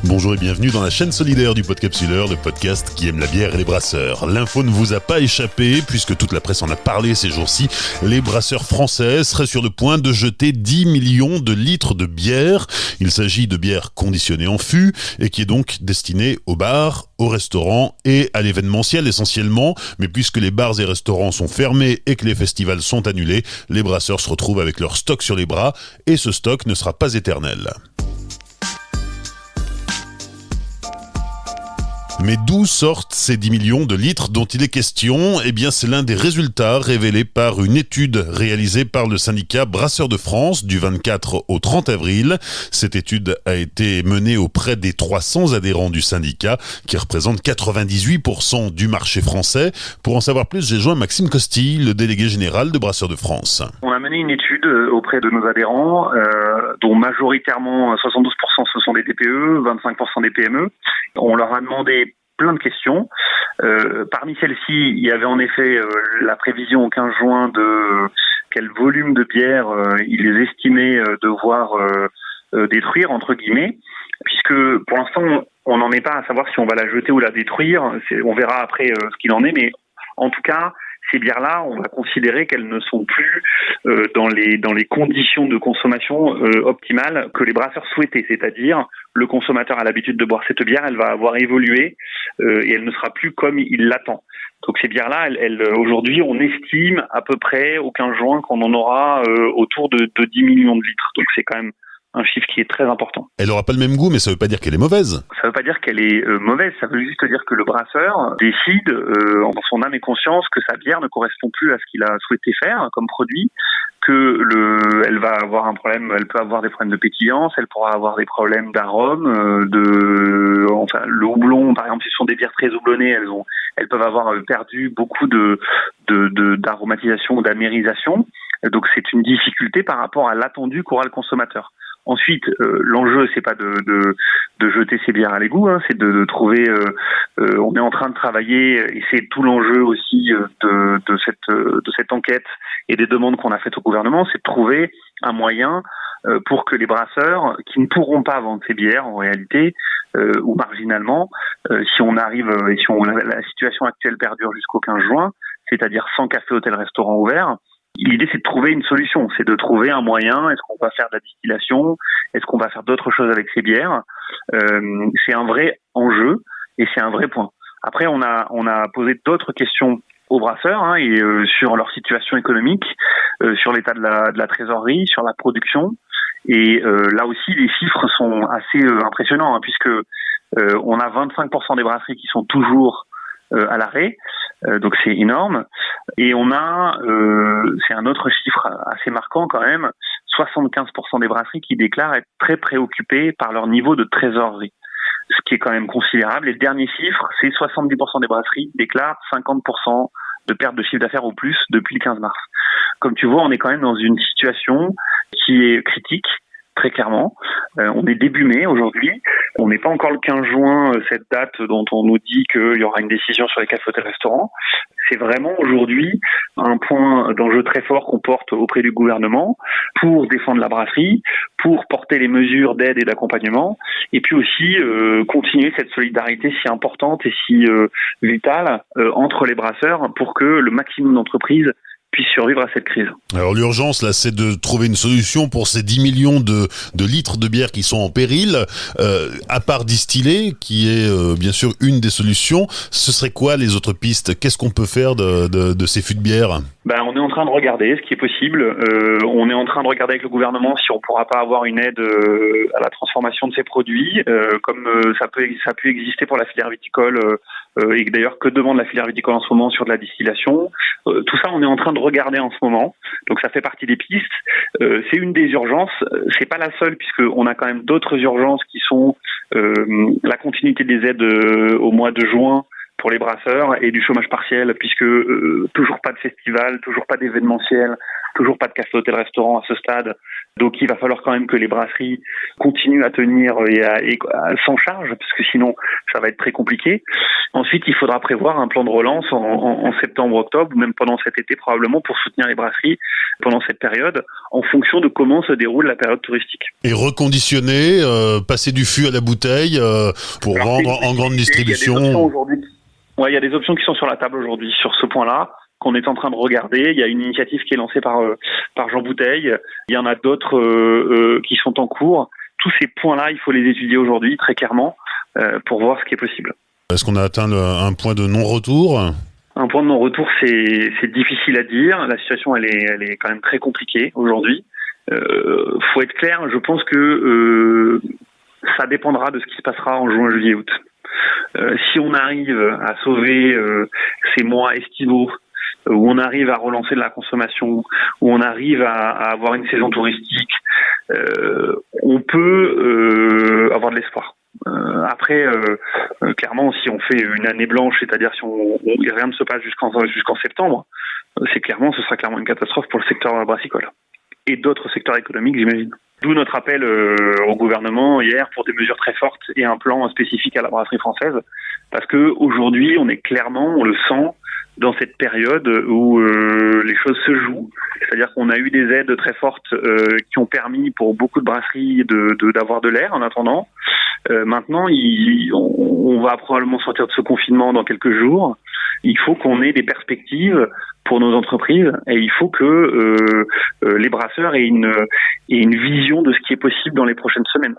Bonjour et bienvenue dans la chaîne solidaire du Podcapsuleur, le podcast qui aime la bière et les brasseurs. L'info ne vous a pas échappé, puisque toute la presse en a parlé ces jours-ci. Les brasseurs français seraient sur le point de jeter 10 millions de litres de bière. Il s'agit de bière conditionnée en fût et qui est donc destinée aux bars, aux restaurants et à l'événementiel essentiellement. Mais puisque les bars et restaurants sont fermés et que les festivals sont annulés, les brasseurs se retrouvent avec leur stock sur les bras et ce stock ne sera pas éternel. Mais d'où sortent ces 10 millions de litres dont il est question ? Eh bien, c'est l'un des résultats révélés par une étude réalisée par le syndicat Brasseurs de France du 24 au 30 avril. Cette étude a été menée auprès des 300 adhérents du syndicat, qui représentent 98% du marché français. Pour en savoir plus, j'ai joint Maxime Costille, le délégué général de Brasseurs de France. On a mené une étude auprès de nos adhérents, dont majoritairement 72% ce sont des TPE, 25% des PME. On leur a demandé plein de questions. Parmi celles-ci, il y avait en effet la prévision au 15 juin de quel volume de bière ils estimaient devoir détruire, entre guillemets, puisque pour l'instant, on n'en est pas à savoir si on va la jeter ou la détruire. On verra après ce qu'il en est, mais en tout cas, ces bières-là, on va considérer qu'elles ne sont plus dans les conditions de consommation optimales que les brasseurs souhaitaient, c'est-à-dire le consommateur a l'habitude de boire cette bière, elle va avoir évolué et elle ne sera plus comme il l'attend. Donc ces bières-là, aujourd'hui, on estime à peu près au 15 juin qu'on en aura autour de 10 millions de litres. Donc c'est quand même un chiffre qui est très important. Elle n'aura pas le même goût, mais ça ne veut pas dire qu'elle est mauvaise. Ça ne veut pas dire qu'elle est mauvaise, ça veut juste dire que le brasseur décide en son âme et conscience que sa bière ne correspond plus à ce qu'il a souhaité faire comme produit, elle va avoir un problème, elle peut avoir des problèmes de pétillance, elle pourra avoir des problèmes d'arôme, le houblon, par exemple, si ce sont des bières très houblonnées, elles peuvent avoir perdu beaucoup d'aromatisation ou d'amérisation. Donc c'est une difficulté par rapport à l'attendu qu'aura le consommateur. Ensuite, l'enjeu, c'est pas de jeter ces bières à l'égout, c'est de trouver. On est en train de travailler, et c'est tout l'enjeu aussi de cette enquête et des demandes qu'on a faites au gouvernement, c'est de trouver un moyen pour que les brasseurs qui ne pourront pas vendre ces bières en réalité ou marginalement, si on arrive et si la situation actuelle perdure jusqu'au 15 juin, c'est-à-dire sans café, hôtel, restaurant ouvert. L'idée, c'est de trouver une solution, c'est de trouver un moyen. Est-ce qu'on va faire de la distillation ? Est-ce qu'on va faire d'autres choses avec ces bières ? C'est un vrai enjeu et c'est un vrai point. Après, on a posé d'autres questions aux brasseurs sur leur situation économique, sur l'état de la trésorerie, sur la production. Et là aussi, les chiffres sont assez impressionnants puisque on a 25% des brasseries qui sont toujours à l'arrêt, donc c'est énorme. Et on a, c'est un autre chiffre assez marquant quand même, 75% des brasseries qui déclarent être très préoccupées par leur niveau de trésorerie, ce qui est quand même considérable. Et le dernier chiffre, c'est 70% des brasseries déclarent 50% de perte de chiffre d'affaires ou plus depuis le 15 mars. Comme tu vois, on est quand même dans une situation qui est critique, très clairement. On est début mai aujourd'hui. On n'est pas encore le 15 juin, cette date dont on nous dit qu'il y aura une décision sur les cafés, hôtels, restaurants. C'est vraiment aujourd'hui un point d'enjeu très fort qu'on porte auprès du gouvernement pour défendre la brasserie, pour porter les mesures d'aide et d'accompagnement, et puis aussi continuer cette solidarité si importante et si vitale entre les brasseurs pour que le maximum d'entreprises puisse survivre à cette crise. Alors l'urgence, là, c'est de trouver une solution pour ces 10 millions de litres de bière qui sont en péril. À part distiller, qui est bien sûr une des solutions, ce serait quoi les autres pistes ? Qu'est-ce qu'on peut faire de ces fûts de bière ? On est en train de regarder ce qui est possible. On est en train de regarder avec le gouvernement si on pourra pas avoir une aide à la transformation de ces produits, comme ça a pu exister pour la filière viticole, et d'ailleurs que demande la filière viticole en ce moment sur de la distillation. Tout ça, on est en train de regarder en ce moment. Donc ça fait partie des pistes. C'est une des urgences. C'est pas la seule puisque on a quand même d'autres urgences qui sont la continuité des aides au mois de juin pour les brasseurs et du chômage partiel puisque toujours pas de festival, toujours pas d'événementiel, toujours pas de café, hôtel, restaurant à ce stade. Donc il va falloir quand même que les brasseries continuent à tenir sans charge, parce que sinon ça va être très compliqué. Ensuite, il faudra prévoir un plan de relance en septembre, octobre, ou même pendant cet été probablement, pour soutenir les brasseries pendant cette période, en fonction de comment se déroule la période touristique. Et reconditionner, passer du fût à la bouteille pour vendre en grande distribution. Il y a des options qui sont sur la table aujourd'hui sur ce point-là, qu'on est en train de regarder. Il y a une initiative qui est lancée par Jean Bouteille. Il y en a d'autres qui sont en cours. Tous ces points-là, il faut les étudier aujourd'hui très clairement pour voir ce qui est possible. Est-ce qu'on a atteint un point de non-retour ? Un point de non-retour, c'est difficile à dire. La situation, elle est quand même très compliquée aujourd'hui. Faut être clair, je pense que ça dépendra de ce qui se passera en juin, juillet, août. Si on arrive à sauver ces mois estivaux, où on arrive à relancer de la consommation, où on arrive à avoir une saison touristique, on peut avoir de l'espoir. Après, clairement, si on fait une année blanche, c'est-à-dire si rien ne se passe jusqu'en septembre, ce sera clairement une catastrophe pour le secteur brassicole et d'autres secteurs économiques, j'imagine. D'où notre appel au gouvernement hier pour des mesures très fortes et un plan spécifique à la brasserie française, parce que aujourd'hui, on le sent dans cette période où les choses se jouent. C'est-à-dire qu'on a eu des aides très fortes qui ont permis pour beaucoup de brasseries d'avoir de l'air en attendant. Maintenant, on va probablement sortir de ce confinement dans quelques jours. Il faut qu'on ait des perspectives pour nos entreprises et il faut que les brasseurs aient une vision de ce qui est possible dans les prochaines semaines.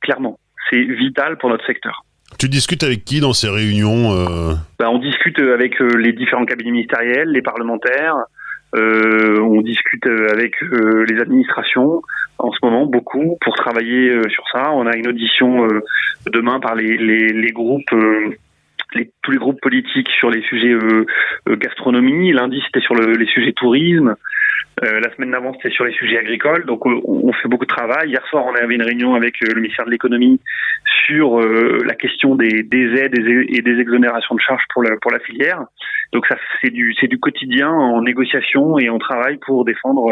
Clairement, c'est vital pour notre secteur. Tu discutes avec qui dans ces réunions On discute avec les différents cabinets ministériels, les parlementaires. On discute avec les administrations en ce moment beaucoup pour travailler sur ça. On a une audition demain par les groupes. Tous les groupes politiques sur les sujets gastronomie. Lundi, c'était sur les sujets tourisme. La semaine d'avant, c'était sur les sujets agricoles. Donc, on fait beaucoup de travail. Hier soir, on avait une réunion avec le ministère de l'économie sur la question des aides et des exonérations de charges pour la filière. Donc, ça, c'est du quotidien en négociation et on travaille pour défendre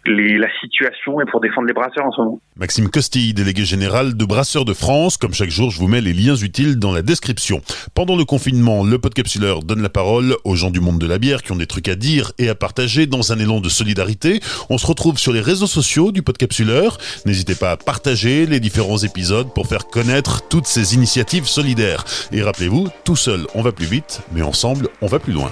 la situation et pour défendre les brasseurs en ce moment. Maxime Costille, délégué général de Brasseurs de France. Comme chaque jour, je vous mets les liens utiles dans la description. Pendant le confinement, le Podcapsuleur donne la parole aux gens du monde de la bière qui ont des trucs à dire et à partager dans un élan de solidarité. On se retrouve sur les réseaux sociaux du Podcapsuleur. N'hésitez pas à partager les différents épisodes pour faire connaître toutes ces initiatives solidaires. Et rappelez-vous, tout seul, on va plus vite, mais ensemble, on va plus loin.